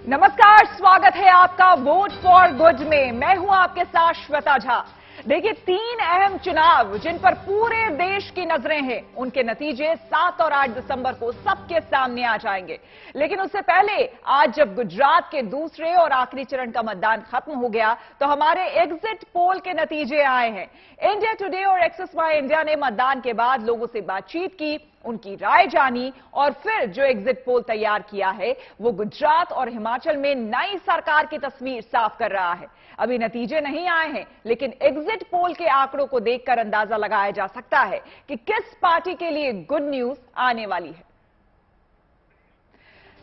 नमस्कार, स्वागत है आपका वोट फॉर गुड में। मैं हूं आपके साथ श्वेता झा। देखिए, 3 अहम चुनाव जिन पर पूरे देश की नजरें हैं, उनके नतीजे 7 और 8 दिसंबर को सबके सामने आ जाएंगे। लेकिन उससे पहले आज जब गुजरात के दूसरे और आखिरी चरण का मतदान खत्म हो गया, तो हमारे एग्जिट पोल के नतीजे आए हैं। इंडिया टुडे और एक्सेस माई इंडिया ने मतदान के बाद लोगों से बातचीत की, उनकी राय जानी और फिर जो एग्जिट पोल तैयार किया है वो गुजरात और हिमाचल में नई सरकार की तस्वीर साफ कर रहा है। अभी नतीजे नहीं आए हैं, लेकिन एग्जिट पोल के आंकड़ों को देखकर अंदाजा लगाया जा सकता है कि किस पार्टी के लिए गुड न्यूज आने वाली है।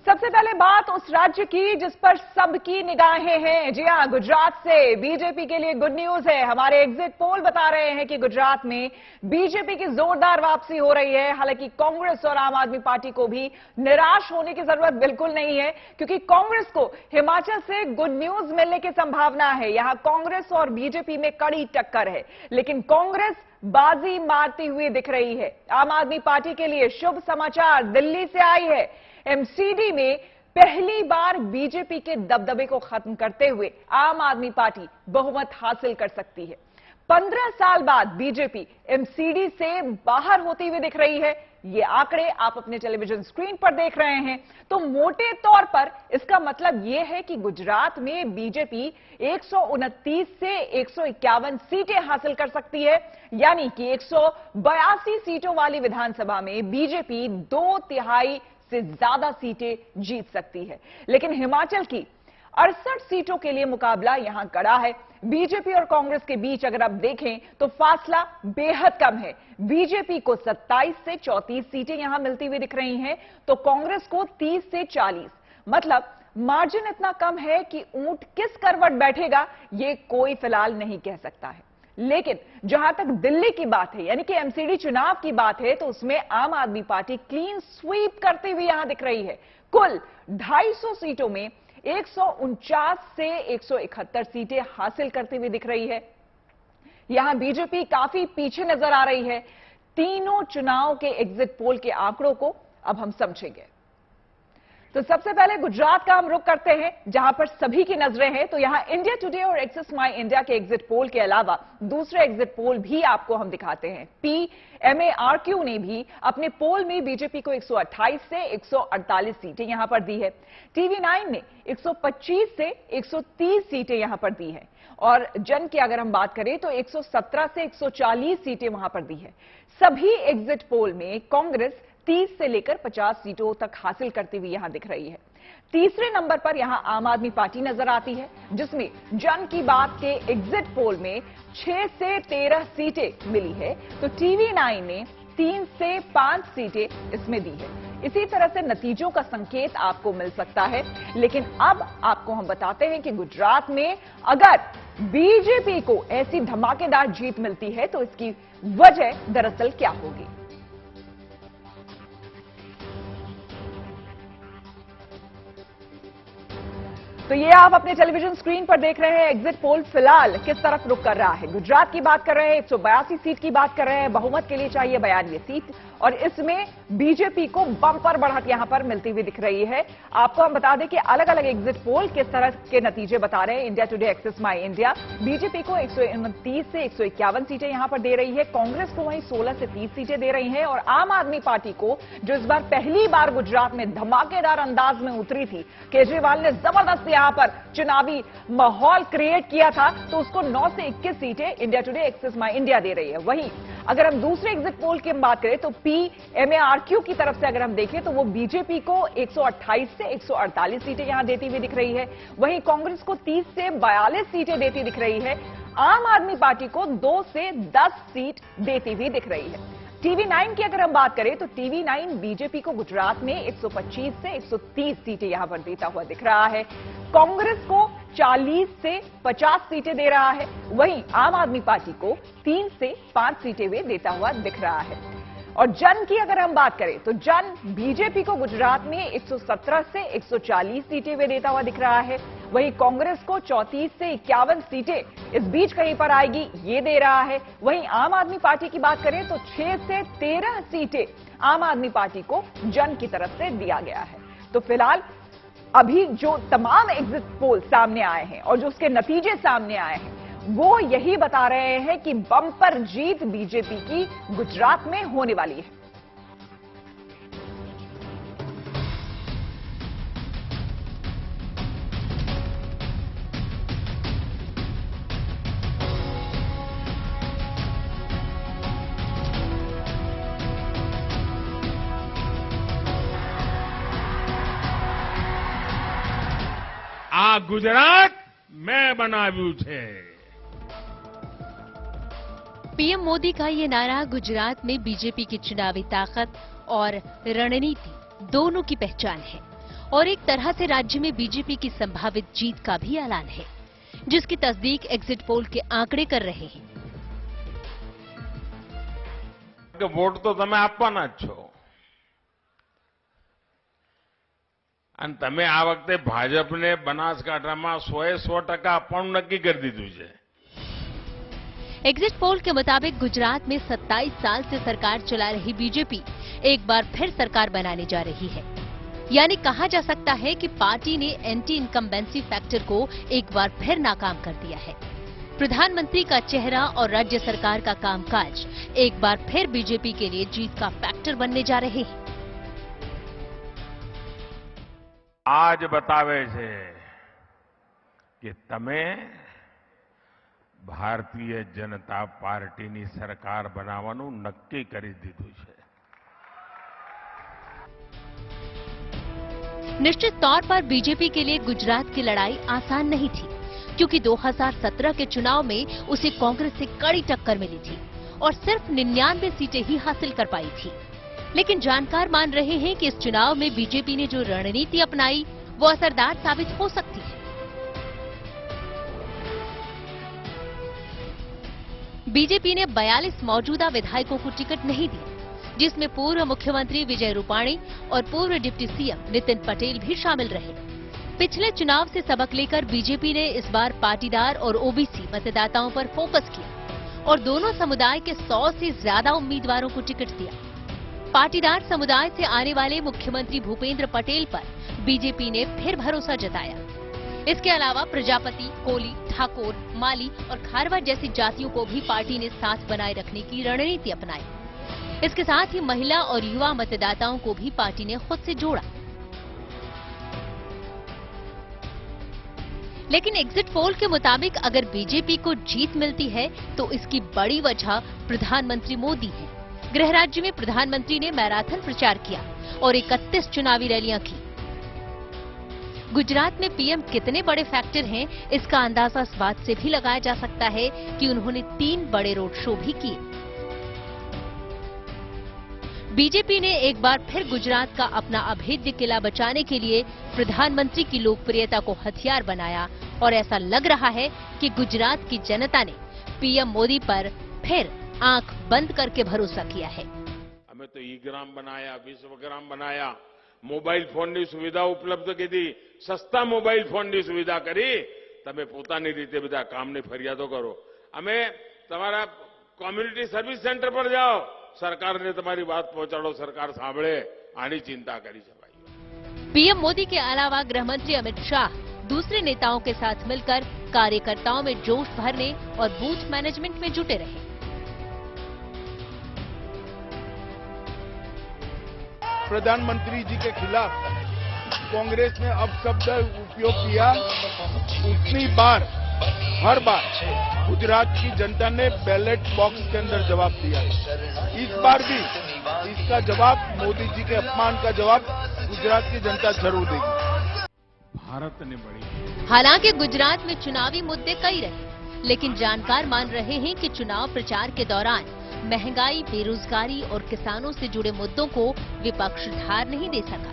सबसे पहले बात उस राज्य की जिस पर सबकी निगाहें हैं। जी हां, गुजरात से बीजेपी के लिए गुड न्यूज है। हमारे एग्जिट पोल बता रहे हैं कि गुजरात में बीजेपी की जोरदार वापसी हो रही है। हालांकि कांग्रेस और आम आदमी पार्टी को भी निराश होने की जरूरत बिल्कुल नहीं है, क्योंकि कांग्रेस को हिमाचल से गुड न्यूज मिलने की संभावना है। यहां कांग्रेस और बीजेपी में कड़ी टक्कर है, लेकिन कांग्रेस बाजी मारती हुई दिख रही है। आम आदमी पार्टी के लिए शुभ समाचार दिल्ली से आई है। एमसीडी में पहली बार बीजेपी के दबदबे को खत्म करते हुए आम आदमी पार्टी बहुमत हासिल कर सकती है। 15 साल बाद बीजेपी एमसीडी से बाहर होती हुई दिख रही है। ये आंकड़े आप अपने टेलीविजन स्क्रीन पर देख रहे हैं। तो मोटे तौर पर इसका मतलब यह है कि गुजरात में बीजेपी 129 से 151 सीटें हासिल कर सकती है, यानी कि 182 सीटों वाली विधानसभा में बीजेपी 2/3 से ज्यादा सीटें जीत सकती है। लेकिन हिमाचल की 68 सीटों के लिए मुकाबला यहां कड़ा है। बीजेपी और कांग्रेस के बीच अगर आप देखें तो फासला बेहद कम है। बीजेपी को 27 से 34 सीटें यहां मिलती हुई दिख रही हैं, तो कांग्रेस को 30 से 40। मतलब मार्जिन इतना कम है कि ऊंट किस करवट बैठेगा ये कोई फिलहाल नहीं कह सकता है। लेकिन जहां तक दिल्ली की बात है, यानी कि एमसीडी चुनाव की बात है, तो उसमें आम आदमी पार्टी क्लीन स्वीप करती हुई यहां दिख रही है। कुल 250 सीटों में 149 से 171 सीटें हासिल करती हुई दिख रही है। यहां बीजेपी काफी पीछे नजर आ रही है। तीनों चुनाव के एग्जिट पोल के आंकड़ों को अब हम समझेंगे। तो सबसे पहले गुजरात का हम रुख करते हैं, जहां पर सभी की नजरें हैं। तो यहां इंडिया टुडे और एक्सेस माई इंडिया के एग्जिट पोल के अलावा दूसरे एग्जिट पोल भी आपको हम दिखाते हैं। PMARQ ने भी अपने पोल में बीजेपी को 128 से 148 सीटें यहां पर दी है। TV9 ने 125 से 130 सीटें यहां पर दी है। और जन की अगर हम बात करें तो 117 से 140 सीटें वहां पर दी है। सभी एग्जिट पोल में कांग्रेस 30 से लेकर 50 सीटों तक हासिल करती हुई यहां दिख रही है। तीसरे नंबर पर यहां आम आदमी पार्टी नजर आती है, जिसमें जन की बात के एग्जिट पोल में 6 से 13 सीटें मिली है, तो TV9 ने 3 से 5 सीटें इसमें दी है। इसी तरह से नतीजों का संकेत आपको मिल सकता है। लेकिन अब आपको हम बताते हैं कि गुजरात में अगर बीजेपी को ऐसी धमाकेदार जीत मिलती है तो इसकी वजह दरअसल क्या होगी। तो ये आप अपने टेलीविजन स्क्रीन पर देख रहे हैं। एग्जिट पोल फिलहाल किस तरफ रुख कर रहा है। गुजरात की बात कर रहे हैं, 182 सीट की बात कर रहे हैं। बहुमत के लिए चाहिए 92 सीट, और इसमें बीजेपी को बम्पर बढ़त यहां पर मिलती हुई दिख रही है। आपको हम बता दें कि अलग अलग एग्जिट पोल किस तरह के नतीजे बता रहे हैं। इंडिया टुडे एक्सेस माई इंडिया बीजेपी को 129 से 151 सीटें यहां पर दे रही है। कांग्रेस को वहीं 16 से 30 सीटें दे रही है। और आम आदमी पार्टी को, जो इस बार पहली बार गुजरात में धमाकेदार अंदाज में उतरी थी, केजरीवाल ने जबरदस्त यहां पर चुनावी माहौल क्रिएट किया था, तो उसको 9 से 21 सीटें इंडिया टुडे एक्सेस माई इंडिया दे रही है। वहीं अगर हम दूसरे एग्जिट पोल की बात करें तो PMARQ की तरफ से अगर हम देखें तो वो बीजेपी को 128 से 148 सीटें यहां देती हुई दिख रही है। वहीं कांग्रेस को 30 से 42 सीटें देती दिख रही है। आम आदमी पार्टी को 2 से 10 सीट देती हुई दिख रही है। TV9 की अगर हम बात करें तो TV9 बीजेपी को गुजरात में 125 से 130 सीटें यहां पर देता हुआ दिख रहा है। कांग्रेस को 40 से 50 सीटें दे रहा है। वहीं आम आदमी पार्टी को 3 से 5 सीटें वे देता हुआ दिख रहा है। और जन की अगर हम बात करें तो जन बीजेपी को गुजरात में 117 से 140 सीटें वे देता हुआ दिख रहा है। वहीं कांग्रेस को 34 से 51 सीटें इस बीच कहीं पर आएगी ये दे रहा है। वहीं आम आदमी पार्टी की बात करें तो 6 से 13 सीटें आम आदमी पार्टी को जन की तरफ से दिया गया है। तो फिलहाल अभी जो तमाम एग्जिट पोल सामने आए हैं और जो उसके नतीजे सामने आए हैं वो यही बता रहे हैं कि बम्पर जीत बीजेपी की गुजरात में होने वाली है। આ ગુજરાત મેં બનાવ્યું છે। पीएम मोदी का ये नारा गुजरात में बीजेपी की चुनावी ताकत और रणनीति दोनों की पहचान है और एक तरह से राज्य में बीजेपी की संभावित जीत का भी ऐलान है, जिसकी तस्दीक एग्जिट पोल के आंकड़े कर रहे हैं। वोट तो તમે આપવાના જ છો અને તમે આ વખતે ભાજપને બનાસકાંઠામાં 100% આપવાનું નક્કી કરી દીધું છે। एग्जिट पोल के मुताबिक गुजरात में 27 साल से सरकार चला रही बीजेपी एक बार फिर सरकार बनाने जा रही है। यानी कहा जा सकता है कि पार्टी ने एंटी इनकम्बेंसी फैक्टर को एक बार फिर नाकाम कर दिया है। प्रधानमंत्री का चेहरा और राज्य सरकार का कामकाज एक बार फिर बीजेपी के लिए जीत का फैक्टर बनने जा रहे हैं। आज बतावे છે કે તમે ભારતીય જનતા પાર્ટીની સરકાર બનાવવાનું નક્કી કરી દીધું છે। निश्चित तौर पर बीजेपी के लिए गुजरात की लड़ाई आसान नहीं थी, क्योंकि 2017 के चुनाव में उसे कांग्रेस से कड़ी टक्कर मिली थी और सिर्फ 99 सीटें ही हासिल कर पाई थी। लेकिन जानकार मान रहे हैं कि इस चुनाव में बीजेपी ने जो रणनीति अपनाई वो असरदार साबित हो सकती है। बीजेपी ने 42 मौजूदा विधायकों को टिकट नहीं दी, जिसमें पूर्व मुख्यमंत्री विजय रूपाणी और पूर्व डिप्टी सीएम नितिन पटेल भी शामिल रहे। पिछले चुनाव से सबक लेकर बीजेपी ने इस बार पाटीदार और ओबीसी मतदाताओं पर फोकस किया और दोनों समुदाय के 100 से ज्यादा उम्मीदवारों को टिकट दिया। पाटीदार समुदाय से आने वाले मुख्यमंत्री भूपेंद्र पटेल पर बीजेपी ने फिर भरोसा जताया। इसके अलावा प्रजापति, कोली, ठाकुर, माली और खारवा जैसी जातियों को भी पार्टी ने साथ बनाए रखने की रणनीति अपनाई। इसके साथ ही महिला और युवा मतदाताओं को भी पार्टी ने खुद से जोड़ा। लेकिन एग्जिट पोल के मुताबिक अगर बीजेपी को जीत मिलती है तो इसकी बड़ी वजह प्रधानमंत्री मोदी है। गृह राज्य में प्रधानमंत्री ने मैराथन प्रचार किया और 31 चुनावी रैलियां की। गुजरात में पीएम कितने बड़े फैक्टर हैं, इसका अंदाजा इस बात से भी लगाया जा सकता है कि उन्होंने 3 बड़े रोड शो भी किए। बीजेपी ने एक बार फिर गुजरात का अपना अभेद्य किला बचाने के लिए प्रधानमंत्री की लोकप्रियता को हथियार बनाया और ऐसा लग रहा है कि गुजरात की जनता ने पीएम मोदी पर फिर आंख बंद करके भरोसा किया है। हमें तो ई-ग्राम बनाया, विश्वग्राम बनाया, मोबाइल फोन की सुविधा उपलब्ध की, सस्ता मोबाइल फोन की सुविधा करी। तमे पोतानी रीते बधा काम ने फरियादो करो। अमे तमारा कम्युनिटी सर्विस सेंटर पर जाओ, सरकार ने तुम्हारी बात पहुंचाड़ो, सरकार सांभळे, आनी चिंता करी छे भाई। पीएम मोदी के अलावा गृह मंत्री अमित शाह दूसरे नेताओं के साथ मिलकर कार्यकर्ताओं में जोश भरने और बूथ मैनेजमेंट में जुटे रहे। प्रधानमंत्री जी के खिलाफ कांग्रेस ने अपशब्द उपयोग किया, उतनी बार हर बार गुजरात की जनता ने बैलेट बॉक्स के अंदर जवाब दिया। इस बार भी इसका जवाब, मोदी जी के अपमान का जवाब गुजरात की जनता जरूर देगी। भारत ने बड़ी हालांकि गुजरात में चुनावी मुद्दे कई रहे, लेकिन जानकार मान रहे हैं कि चुनाव प्रचार के दौरान महंगाई, बेरोजगारी और किसानों से जुड़े मुद्दों को विपक्ष धार नहीं दे सका।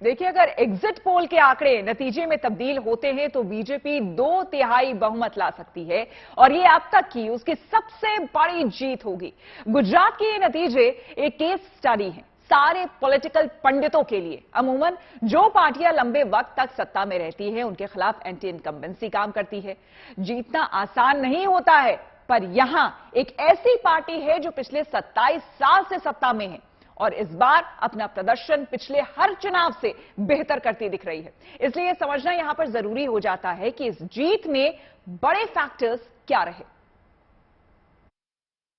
देखिए, अगर एग्जिट पोल के आंकड़े नतीजे में तब्दील होते हैं तो बीजेपी 2/3 बहुमत ला सकती है और ये अब तक की उसकी सबसे बड़ी जीत होगी। गुजरात के ये नतीजे एक केस स्टडी है सारे पॉलिटिकल पंडितों के लिए। अमूमन जो पार्टियां लंबे वक्त तक सत्ता में रहती है उनके खिलाफ एंटी इनकम्बेंसी काम करती है। जीतना आसान नहीं होता है, पर यहां एक ऐसी पार्टी है जो पिछले 27 साल से सत्ता में है और इस बार अपना प्रदर्शन पिछले हर चुनाव से बेहतर करती दिख रही है। इसलिए समझना यहां पर जरूरी हो जाता है कि इस जीत में बड़े फैक्टर्स क्या रहे।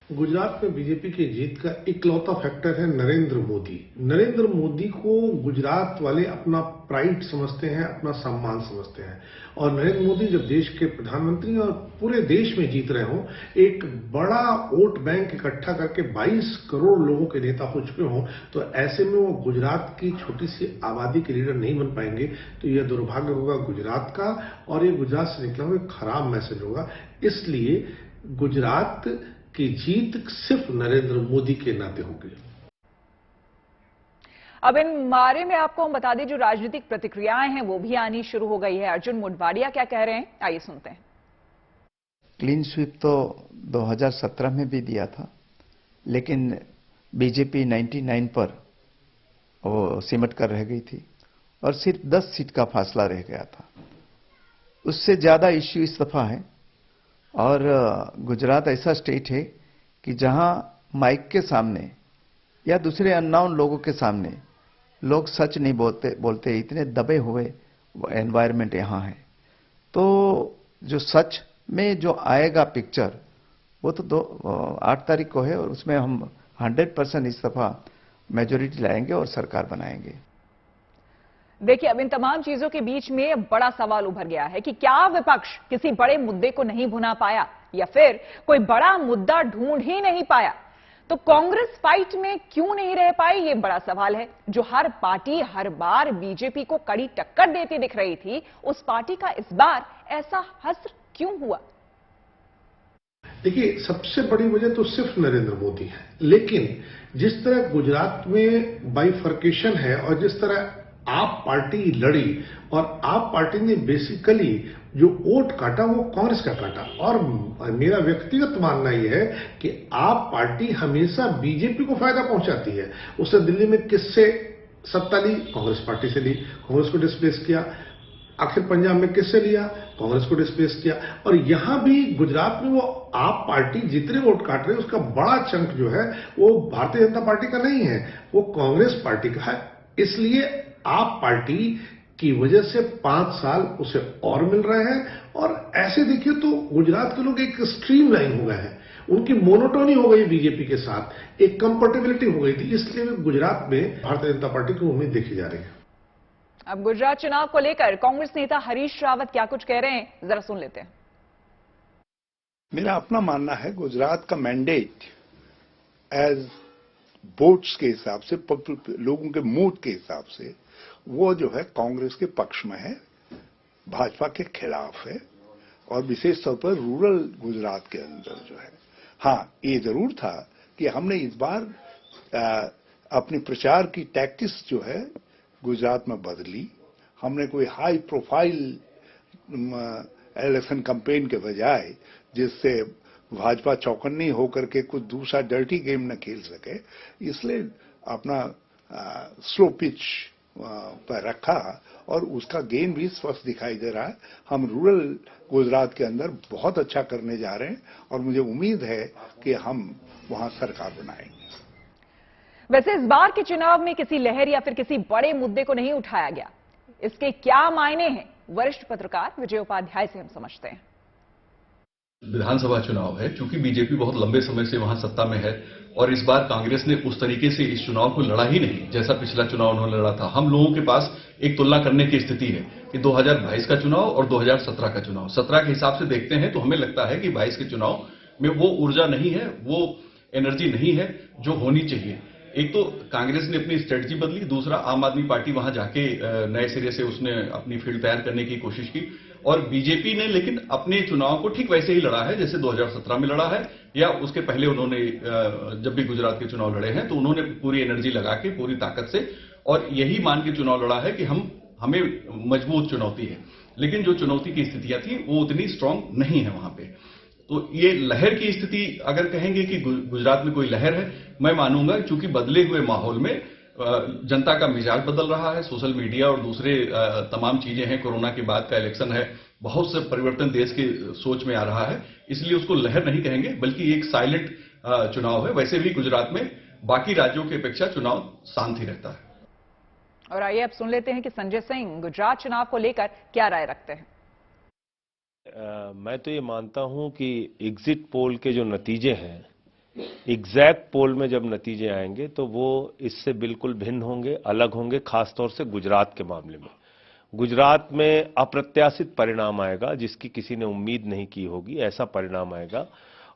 गुजरात में बीजेपी की जीत का इकलौता फैक्टर है नरेंद्र मोदी। नरेंद्र मोदी को गुजरात वाले अपना प्राइड समझते हैं, अपना सम्मान समझते हैं। और नरेंद्र मोदी जब देश के प्रधानमंत्री और पूरे देश में जीत रहे हों, एक बड़ा वोट बैंक इकट्ठा करके 22 करोड़ लोगों के नेता हो चुके हों, तो ऐसे में वो गुजरात की छोटी सी आबादी के लीडर नहीं बन पाएंगे। तो यह दुर्भाग्य होगा गुजरात का, और ये गुजरात से निकला हुआ एक खराब मैसेज होगा। इसलिए गुजरात की जीत सिर्फ नरेंद्र मोदी के नाते होगी। अब इन बारे में आपको हम बता दें, जो राजनीतिक प्रतिक्रियाएं हैं वो भी आनी शुरू हो गई है। अर्जुन मोढवाडिया क्या कह रहे हैं, आइए सुनते हैं। क्लीन स्वीप तो 2017 में भी दिया था, लेकिन बीजेपी 99 पर वो सिमट कर रह गई थी और सिर्फ 10 सीट का फासला रह गया था। उससे ज्यादा इश्यू इस दफा है। और गुजरात ऐसा स्टेट है कि जहां माइक के सामने या दूसरे अननोन लोगों के सामने लोग सच नहीं बोलते, इतने दबे हुए एनवायरनमेंट यहां है। तो जो सच में जो आएगा पिक्चर, वो तो 8 तारीख को है, और उसमें हम 100% इस दफा मेजोरिटी लाएंगे और सरकार बनाएंगे। देखिए, अब इन तमाम चीजों के बीच में बड़ा सवाल उभर गया है कि क्या विपक्ष किसी बड़े मुद्दे को नहीं भुना पाया, या फिर कोई बड़ा मुद्दा ढूंढ ही नहीं पाया। तो कांग्रेस फाइट में क्यों नहीं रह पाई, ये बड़ा सवाल है। जो हर पार्टी हर बार बीजेपी को कड़ी टक्कर देती दिख रही थी, उस पार्टी का इस बार ऐसा हश्र क्यों हुआ? देखिए, सबसे बड़ी वजह तो सिर्फ नरेंद्र मोदी है। लेकिन जिस तरह गुजरात में बाइफर्केशन है और जिस तरह आप पार्टी लड़ी, और आप पार्टी ने बेसिकली जो वोट काटा वो कांग्रेस का काटा। और मेरा व्यक्तिगत मानना यह है कि आप पार्टी हमेशा बीजेपी को फायदा पहुंचाती है। उसने दिल्ली में किससे सत्ता ली? कांग्रेस पार्टी से ली, कांग्रेस को डिस्प्लेस किया। आखिर पंजाब में किससे लिया? कांग्रेस को डिस्प्लेस किया। और यहां भी गुजरात में वो आप पार्टी जितने वोट काट रहे हैं, उसका बड़ा चंक जो है वो भारतीय जनता पार्टी का नहीं है, वो कांग्रेस पार्टी का है। इसलिए आप पार्टी की वजह से 5 साल उसे और मिल रहे हैं। और ऐसे देखिए तो गुजरात के लोग एक स्ट्रीम लाइन हो गए हैं, उनकी मोनोटोनी हो गई बीजेपी के साथ, एक कंफर्टेबिलिटी हो गई थी। इसलिए गुजरात में भारतीय जनता पार्टी की उम्मीद देखी जा रही है। अब गुजरात चुनाव को लेकर कांग्रेस नेता हरीश रावत क्या कुछ कह रहे हैं, जरा सुन लेते हैं। मेरा अपना मानना है, गुजरात का मैंडेट एज वोट्स के हिसाब से, लोगों के मूड के हिसाब से, वो जो है कांग्रेस के पक्ष में है, भाजपा के खिलाफ है, और विशेष तौर पर रूरल गुजरात के अंदर जो है। हाँ, ये जरूर था कि हमने इस बार अपनी प्रचार की टैक्टिक्स जो है गुजरात में बदली। हमने कोई हाई प्रोफाइल इलेक्शन कैंपेन के बजाय, जिससे भाजपा चौकन्नी होकर के कुछ दूसरा डर्टी गेम न खेल सके, इसलिए अपना स्लो पिच पर रखा, और उसका गेन भी स्पष्ट दिखाई दे रहा है। हम रूरल गुजरात के अंदर बहुत अच्छा करने जा रहे हैं, और मुझे उम्मीद है कि हम वहां सरकार बनाएंगे। वैसे इस बार के चुनाव में किसी लहर या फिर किसी बड़े मुद्दे को नहीं उठाया गया, इसके क्या मायने हैं, वरिष्ठ पत्रकार विजय उपाध्याय से हम समझते हैं। विधानसभा चुनाव है, क्योंकि बीजेपी बहुत लंबे समय से वहां सत्ता में है, और इस बार कांग्रेस ने उस तरीके से इस चुनाव को लड़ा ही नहीं जैसा पिछला चुनाव उन्होंने लड़ा था। हम लोगों के पास एक तुलना करने की स्थिति है कि 2022 का चुनाव और 2017 का चुनाव। 17 के हिसाब से देखते हैं तो हमें लगता है कि 22 के चुनाव में वो ऊर्जा नहीं है, वो एनर्जी नहीं है जो होनी चाहिए। एक तो कांग्रेस ने अपनी स्ट्रेटजी बदली, दूसरा आम आदमी पार्टी वहां जाके नए सिरे से उसने अपनी फील्ड तैयार करने की कोशिश की, और बीजेपी ने लेकिन अपने चुनाव को ठीक वैसे ही लड़ा है जैसे 2017 में लड़ा है, या उसके पहले उन्होंने जब भी गुजरात के चुनाव लड़े हैं तो उन्होंने पूरी एनर्जी लगा के, पूरी ताकत से, और यही मान के चुनाव लड़ा है कि हमें मजबूत चुनौती है। लेकिन जो चुनौती की स्थितियां थी वो उतनी स्ट्रांग नहीं है वहां पे। तो ये लहर की स्थिति अगर कहेंगे कि गुजरात में कोई लहर है, मैं मानूंगा क्योंकि बदले हुए माहौल में जनता का मिजाज बदल रहा है, सोशल मीडिया और दूसरे तमाम चीजें हैं, कोरोना के बाद का इलेक्शन है, बहुत से परिवर्तन देश की सोच में आ रहा है, इसलिए उसको लहर नहीं कहेंगे बल्कि एक साइलेंट चुनाव है। वैसे भी गुजरात में बाकी राज्यों की अपेक्षा चुनाव शांत ही रहता है। और आइए अब सुन लेते हैं कि संजय सिंह गुजरात चुनाव को लेकर क्या राय रखते हैं। मैं तो ये मानता हूं कि एग्जिट पोल के जो नतीजे हैं, एग्जैक्ट पोल में जब नतीजे आएंगे तो वो इससे बिल्कुल भिन्न होंगे, अलग होंगे, खासतौर से गुजरात के मामले में। गुजरात में अप्रत्याशित परिणाम आएगा, जिसकी किसी ने उम्मीद नहीं की होगी, ऐसा परिणाम आएगा।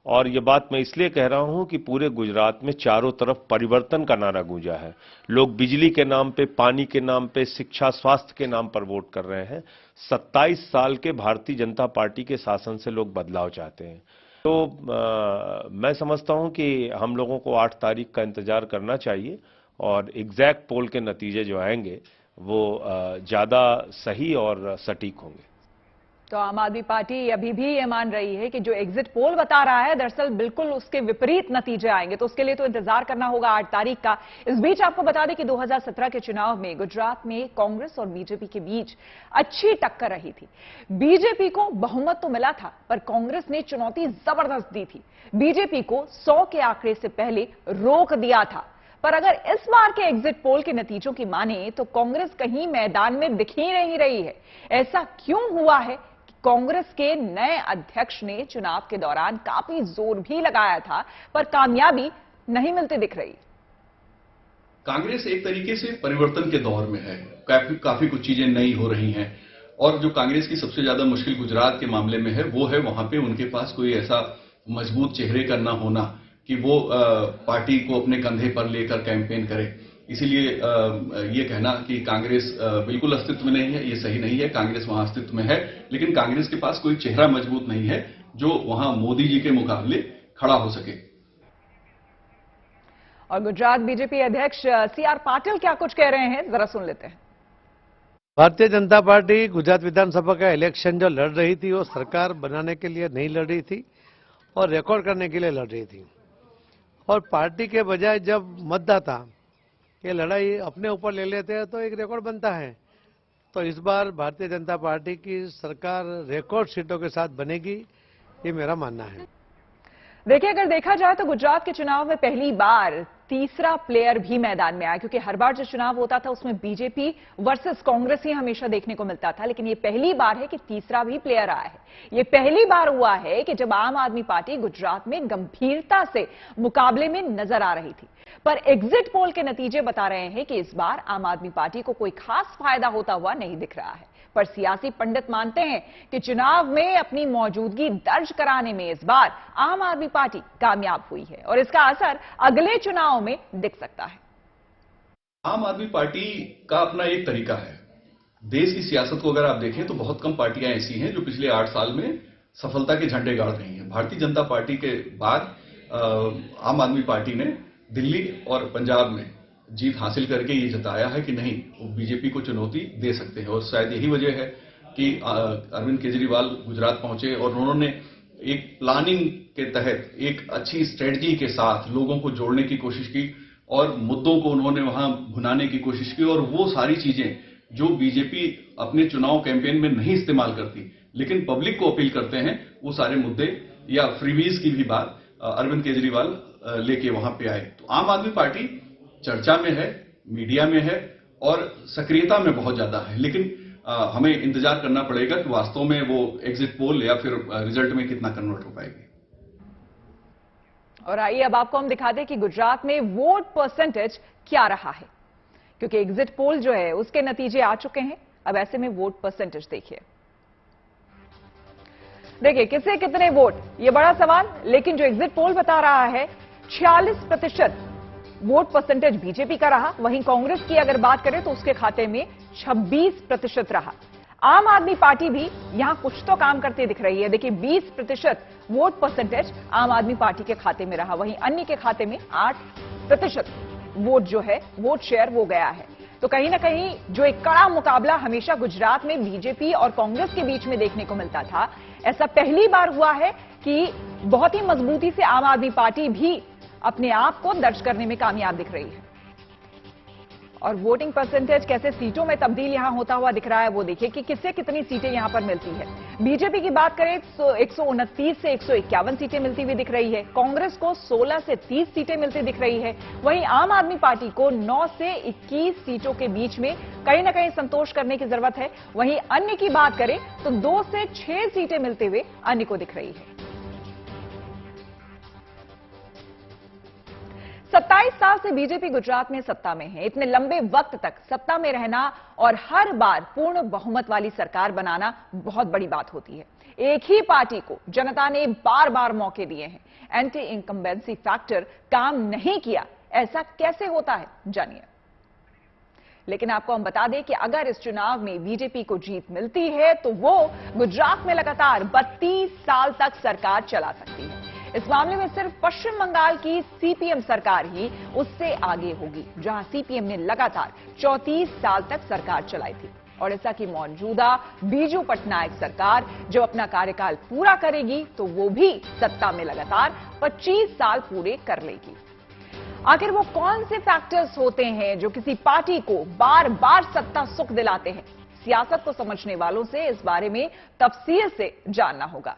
और ये बात मैं इसलिए कह रहा हूं कि पूरे गुजरात में चारों तरफ परिवर्तन का नारा गूंजा है। लोग बिजली के नाम पे, पानी के नाम पे, शिक्षा, स्वास्थ्य के नाम पर वोट कर रहे हैं। 27 साल के भारतीय जनता पार्टी के शासन से लोग बदलाव चाहते हैं। तो मैं समझता हूं कि हम लोगों को 8 तारीख का इंतजार करना चाहिए और एग्जैक्ट पोल के नतीजे जो आएंगे वो ज्यादा सही और सटीक होंगे। तो आम आदमी पार्टी अभी भी ये मान रही है कि जो एग्जिट पोल बता रहा है दरअसल बिल्कुल उसके विपरीत नतीजे आएंगे, तो उसके लिए तो इंतजार करना होगा 8 तारीख का। इस बीच आपको बता दें कि 2017 के चुनाव में गुजरात में कांग्रेस और बीजेपी के बीच अच्छी टक्कर रही थी। बीजेपी को बहुमत तो मिला था, पर कांग्रेस ने चुनौती जबरदस्त दी थी। बीजेपी को 100 के आंकड़े से पहले रोक दिया था। पर अगर इस बार के एग्जिट पोल के नतीजों की माने तो कांग्रेस कहीं मैदान में दिख ही नहीं रही है। ऐसा क्यों हुआ है? कांग्रेस के नए अध्यक्ष ने चुनाव के दौरान काफी जोर भी लगाया था, पर कामयाबी नहीं मिलती दिख रही। कांग्रेस एक तरीके से परिवर्तन के दौर में है, काफी कुछ चीजें नई हो रही हैं। और जो कांग्रेस की सबसे ज्यादा मुश्किल गुजरात के मामले में है वो है वहां पे उनके पास कोई ऐसा मजबूत चेहरे का ना होना कि वो पार्टी को अपने कंधे पर लेकर कैंपेन करे। इसीलिए ये कहना कि कांग्रेस बिल्कुल अस्तित्व में नहीं है, ये सही नहीं है। कांग्रेस वहां अस्तित्व में है, लेकिन कांग्रेस के पास कोई चेहरा मजबूत नहीं है जो वहां मोदी जी के मुकाबले खड़ा हो सके। और गुजरात बीजेपी अध्यक्ष सीआर पाटिल क्या कुछ कह रहे हैं, जरा सुन लेते हैं। भारतीय जनता पार्टी गुजरात विधानसभा का इलेक्शन जो लड़ रही थी वो सरकार बनाने के लिए नहीं लड़ रही थी और रिकॉर्ड करने के लिए लड़ रही थी। और पार्टी के बजाय जब मतदाता ये लड़ाई अपने ऊपर ले लेते हैं तो एक रिकॉर्ड बनता है। तो इस बार भारतीय जनता पार्टी की सरकार रिकॉर्ड सीटों के साथ बनेगी, ये मेरा मानना है। देखिए, अगर देखा जाए तो गुजरात के चुनाव में पहली बार तीसरा प्लेयर भी मैदान में आया, क्योंकि हर बार जो चुनाव होता था उसमें बीजेपी वर्सेस कांग्रेस ही हमेशा देखने को मिलता था, लेकिन ये पहली बार है कि तीसरा भी प्लेयर आया है। ये पहली बार हुआ है कि जब आम आदमी पार्टी गुजरात में गंभीरता से मुकाबले में नजर आ रही थी। पर एग्जिट पोल के नतीजे बता रहे हैं कि इस बार आम आदमी पार्टी को कोई खास फायदा होता हुआ नहीं दिख रहा है। पर सियासी पंडित मानते हैं कि चुनाव में अपनी मौजूदगी दर्ज कराने में इस बार आम आदमी पार्टी कामयाब हुई है और इसका असर अगले चुनाव में दिख सकता है। आम आदमी पार्टी का अपना एक तरीका है। देश की सियासत को अगर आप देखें तो बहुत कम पार्टियां ऐसी हैं जो पिछले 8 साल में सफलता के झंडे गाड़ रही हैं। भारतीय जनता पार्टी के बाद आम आदमी पार्टी ने दिल्ली और पंजाब में जीत हासिल करके ये जताया है कि नहीं, वो बीजेपी को चुनौती दे सकते हैं। और शायद यही वजह है कि अरविंद केजरीवाल गुजरात पहुंचे और उन्होंने एक प्लानिंग के तहत एक अच्छी स्ट्रेटजी के साथ लोगों को जोड़ने की कोशिश की और मुद्दों को उन्होंने वहां भुनाने की कोशिश की। और वो सारी चीजें जो बीजेपी अपने चुनाव कैंपेन में नहीं इस्तेमाल करती लेकिन पब्लिक को अपील करते हैं, वो सारे मुद्दे या फ्रीवीज की भी बात अरविंद केजरीवाल लेके वहां पे आए। तो आम आदमी पार्टी चर्चा में है, मीडिया में है और सक्रियता में बहुत ज्यादा है, लेकिन हमें इंतजार करना पड़ेगा कि वास्तव में वो एग्जिट पोल या फिर रिजल्ट में कितना कन्वर्ट हो पाएगी। और आइए अब आपको हम दिखा दें कि गुजरात में वोट परसेंटेज क्या रहा है, क्योंकि एग्जिट पोल जो है उसके नतीजे आ चुके हैं। अब ऐसे में वोट परसेंटेज देखिए किसे कितने वोट, ये बड़ा सवाल। लेकिन जो एग्जिट पोल बता रहा है 46% वोट परसेंटेज बीजेपी का रहा। वहीं कांग्रेस की अगर बात करें तो उसके खाते में 26% रहा। आम आदमी पार्टी भी यहां कुछ तो काम करते दिख रही है। देखिए 20% वोट परसेंटेज आम आदमी पार्टी के खाते में रहा। वहीं अन्य के खाते में 8% वोट जो है वोट शेयर हो गया है। तो कहीं ना कहीं जो एक कड़ा मुकाबला हमेशा गुजरात में बीजेपी और कांग्रेस के बीच में देखने को मिलता था, ऐसा पहली बार हुआ है कि बहुत ही मजबूती से आम आदमी पार्टी भी अपने आप को दर्ज करने में कामयाब दिख रही है। और वोटिंग परसेंटेज कैसे सीटों में तब्दील यहां होता हुआ दिख रहा है वो देखिए कि किससे कितनी सीटें यहां पर मिलती है। बीजेपी की बात करें तो 129 से 151 सीटें मिलती हुई दिख रही है, कांग्रेस को 16 से 30 सीटें मिलती दिख रही है, वहीं आम आदमी पार्टी को 9 से 21 सीटों के बीच में कहीं ना कहीं संतोष करने की जरूरत है। वहीं अन्य की बात करें तो 2 से 6 सीटें मिलते हुए अन्य को दिख रही है। 27 साल से बीजेपी गुजरात में सत्ता में है। इतने लंबे वक्त तक सत्ता में रहना और हर बार पूर्ण बहुमत वाली सरकार बनाना बहुत बड़ी बात होती है। एक ही पार्टी को जनता ने बार बार मौके दिए हैं, एंटी इनकम्बेंसी फैक्टर काम नहीं किया, ऐसा कैसे होता है जानिए। लेकिन आपको हम बता दें कि अगर इस चुनाव में बीजेपी को जीत मिलती है तो वो गुजरात में लगातार 32 साल तक सरकार चला सकती है। इस मामले में सिर्फ पश्चिम बंगाल की सीपीएम सरकार ही उससे आगे होगी, जहां सीपीएम ने लगातार 34 साल तक सरकार चलाई थी। ओडिशा की मौजूदा बीजू पटनायक सरकार जो अपना कार्यकाल पूरा करेगी तो वो भी सत्ता में लगातार 25 साल पूरे कर लेगी। आखिर वो कौन से फैक्टर्स होते हैं जो किसी पार्टी को बार बार सत्ता सुख दिलाते हैं? सियासत को समझने वालों से इस बारे में तफसील से जानना होगा।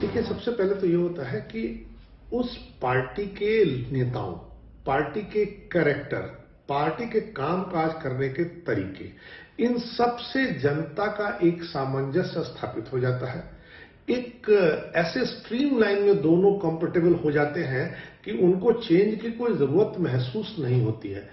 देखिए, सबसे पहले तो ये होता है कि उस पार्टी के नेताओं, पार्टी के कैरेक्टर, पार्टी के कामकाज करने के तरीके, इन सब से जनता का एक सामंजस्य स्थापित हो जाता है। एक ऐसे स्ट्रीम लाइन में दोनों कंफर्टेबल हो जाते हैं कि उनको चेंज की कोई जरूरत महसूस नहीं होती है।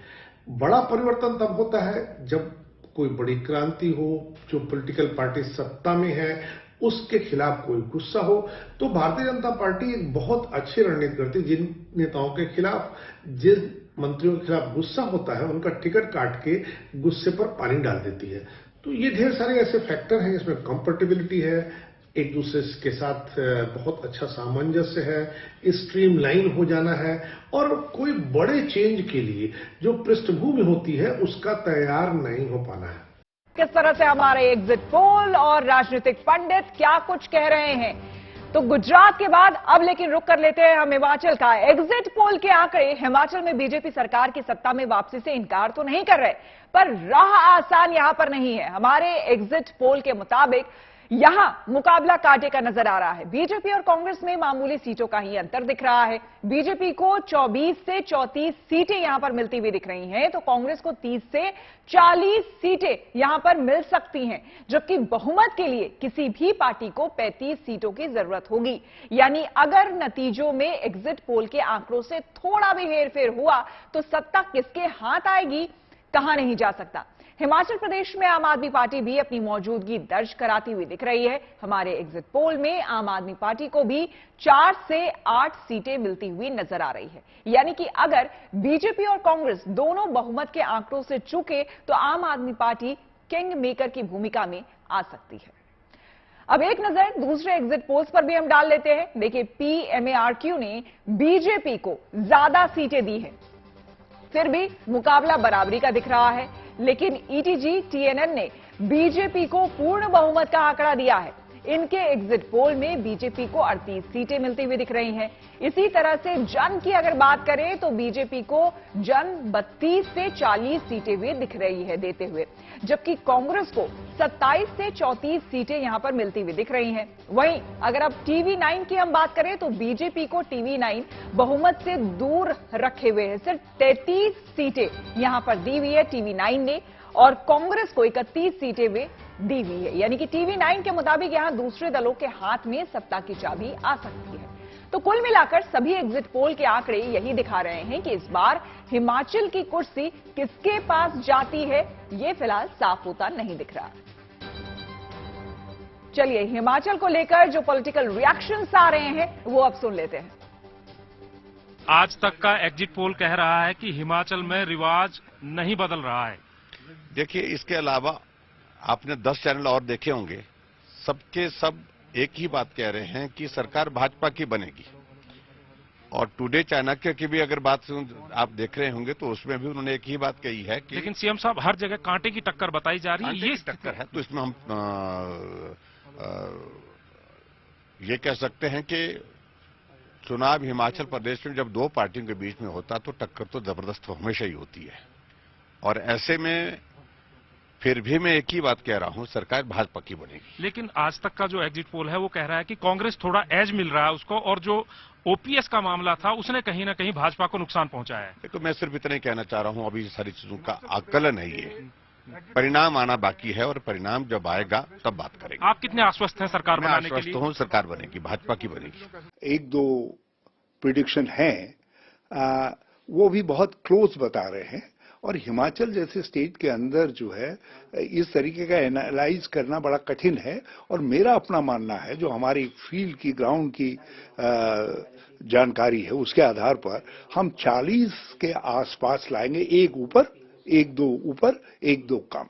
बड़ा परिवर्तन तब होता है जब कोई बड़ी क्रांति हो, जो पॉलिटिकल पार्टी सत्ता में है उसके खिलाफ कोई गुस्सा हो। तो भारतीय जनता पार्टी एक बहुत अच्छी रणनीति करती है। जिन नेताओं के खिलाफ, जिन मंत्रियों के खिलाफ गुस्सा होता है, उनका टिकट काट के गुस्से पर पानी डाल देती है। तो ये ढेर सारे ऐसे फैक्टर हैं, इसमें कंफर्टेबिलिटी है, एक दूसरे के साथ बहुत अच्छा सामंजस्य है, स्ट्रीम लाइन हो जाना है, और कोई बड़े चेंज के लिए जो पृष्ठभूमि होती है उसका तैयार नहीं हो पाना है। किस तरह से हमारे एग्जिट पोल और राजनीतिक पंडित क्या कुछ कह रहे हैं, तो गुजरात के बाद अब लेकिन रुक कर लेते हैं हम हिमाचल का। एग्जिट पोल के आंकड़े हिमाचल में बीजेपी सरकार की सत्ता में वापसी से इनकार तो नहीं कर रहे, पर राह आसान यहां पर नहीं है। हमारे एग्जिट पोल के मुताबिक यहां मुकाबला कांटे का नजर आ रहा है। बीजेपी और कांग्रेस में मामूली सीटों का ही अंतर दिख रहा है। बीजेपी को 24 से 34 सीटें यहां पर मिलती हुई दिख रही हैं, तो कांग्रेस को 30 से 40 सीटें यहां पर मिल सकती हैं, जबकि बहुमत के लिए किसी भी पार्टी को 35 सीटों की जरूरत होगी। यानी अगर नतीजों में एग्जिट पोल के आंकड़ों से थोड़ा भी हेरफेर हुआ तो सत्ता किसके हाथ आएगी कहा नहीं जा सकता। हिमाचल प्रदेश में आम आदमी पार्टी भी अपनी मौजूदगी दर्ज कराती हुई दिख रही है। हमारे एग्जिट पोल में आम आदमी पार्टी को भी 4 से 8 सीटें मिलती हुई नजर आ रही है। यानी कि अगर बीजेपी और कांग्रेस दोनों बहुमत के आंकड़ों से चूके तो आम आदमी पार्टी किंग मेकर की भूमिका में आ सकती है। अब एक नजर दूसरे एग्जिट पोल्स पर भी हम डाल लेते हैं। देखिए, PMARQ ने बीजेपी को ज्यादा सीटें दी है, फिर भी मुकाबला बराबरी का दिख रहा है। लेकिन ETG-TNN ने बीजेपी को पूर्ण बहुमत का आंकड़ा दिया है। इनके एग्जिट पोल में बीजेपी को 38 सीटें मिलती हुई दिख रही हैं। इसी तरह से जन की अगर बात करें तो बीजेपी को जन 32 से 40 सीटें भी दिख रही है देते हुए, जबकि कांग्रेस को 27 से 34 सीटें यहां पर मिलती हुई दिख रही हैं। वहीं अगर अब TV9 की हम बात करें तो बीजेपी को TV9 बहुमत से दूर रखे हुए है। सिर्फ 33 सीटें यहां पर दी हुई है TV9 ने, और कांग्रेस को 31 सीटें भी दी हुई है। यानी कि TV9 के मुताबिक यहां दूसरे दलों के हाथ में सत्ता की चाबी आ सकती है। तो कुल मिलाकर सभी एग्जिट पोल के आंकड़े यही दिखा रहे हैं कि इस बार हिमाचल की कुर्सी किसके पास जाती है, ये फिलहाल साफ होता नहीं दिख रहा। चलिए, हिमाचल को लेकर जो पॉलिटिकल रिएक्शंस आ रहे हैं वो अब सुन लेते हैं। आज तक का एग्जिट पोल कह रहा है कि हिमाचल में रिवाज नहीं बदल रहा है। देखिए, इसके अलावा आपने 10 चैनल और देखे होंगे, सबके सब एक ही बात कह रहे हैं कि सरकार भाजपा की बनेगी। और टुडे चाणक्य की भी अगर बात आप देख रहे होंगे तो उसमें भी उन्होंने एक ही बात कही है कि लेकिन सीएम साहब हर जगह कांटे की टक्कर बताई जा रही है, ये टक्कर है। तो इसमें हम ये कह सकते हैं कि चुनाव हिमाचल प्रदेश में जब दो पार्टियों के बीच में होता तो टक्कर तो जबरदस्त हमेशा ही होती है। और ऐसे में फिर भी मैं एक ही बात कह रहा हूं, सरकार भाजपा की बनेगी। लेकिन आज तक का जो एग्जिट पोल है वो कह रहा है कि कांग्रेस थोड़ा एज मिल रहा है उसको, और जो ओपीएस का मामला था उसने कहीं ना कहीं भाजपा को नुकसान पहुंचाया है। देखो, मैं सिर्फ इतना ही कहना चाह रहा हूं, अभी सारी चीजों का आकलन है, ये परिणाम आना बाकी है और परिणाम जब आएगा तब बात करेंगे। आप कितने आश्वस्त हैं सरकार बनाने के लिए? आश्वस्त हूं, सरकार बनेगी, भाजपा की बनेगी। एक दो प्रिडिक्शन है वो भी बहुत क्लोज बता रहे हैं, और हिमाचल जैसे स्टेट के अंदर जो है इस तरीके का एनालाइज करना बड़ा कठिन है। और मेरा अपना मानना है, जो हमारी फील्ड की ग्राउंड की जानकारी है उसके आधार पर हम 40 के आसपास लाएंगे, एक ऊपर एक दो ऊपर एक दो कम।